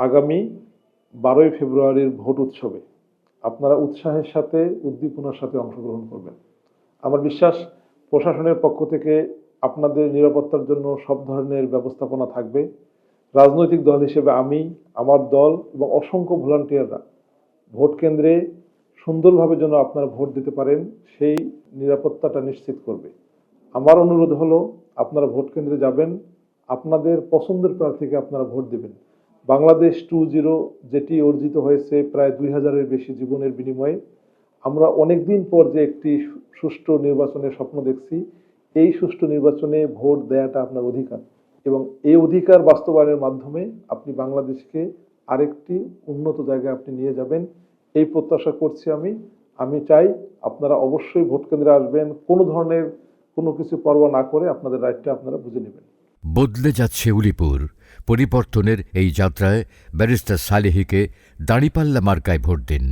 আগামী 12ই ফেব্রুয়ারির ভোট উৎসবে আপনারা উৎসাহের সাথে উদ্দীপনার সাথে অংশগ্রহণ করবেন। আমার বিশ্বাস প্রশাসনের পক্ষ থেকে আপনাদের নিরাপত্তার জন্য সব ধরনের ব্যবস্থাপনা থাকবে। রাজনৈতিক দল হিসেবে আমি, আমার দল এবং অসংখ্য ভলান্টিয়াররা ভোট কেন্দ্রে সুন্দরভাবে যেন আপনারা ভোট দিতে পারেন সেই নিরাপত্তাটা নিশ্চিত করবে। আমার অনুরোধ হলো আপনারা ভোট কেন্দ্রে যাবেন, আপনাদের পছন্দের প্রার্থীকে আপনারা ভোট দিবেন। বাংলাদেশ 2.0 যেটি অর্জিত হয়েছে প্রায় 2000-এর বেশি জীবনের বিনিময়ে, আমরা অনেকদিন পর যে একটি সুষ্ঠু নির্বাচনের স্বপ্ন দেখছি, এই সুষ্ঠু নির্বাচনে ভোট দেওয়াটা আপনার অধিকার এবং এই অধিকার বাস্তবায়নের মাধ্যমে আপনি বাংলাদেশকে আরেকটি উন্নত জায়গায় আপনি নিয়ে যাবেন এই প্রত্যাশা করছি আমি। আমি চাই আপনারা অবশ্যই ভোট কেন্দ্রে আসবেন, কোনো ধরনের কোনো কিছু পরোয়া না করে আপনাদের রাইটটা আপনারা বুঝে নেবেন। বদলে যাচ্ছে উলিপুর। পরিবর্তনের এই যাত্রায় ব্যারিস্টার সালেহীকে দাঁড়িপাল্লা মার্কায় ভোট দিন।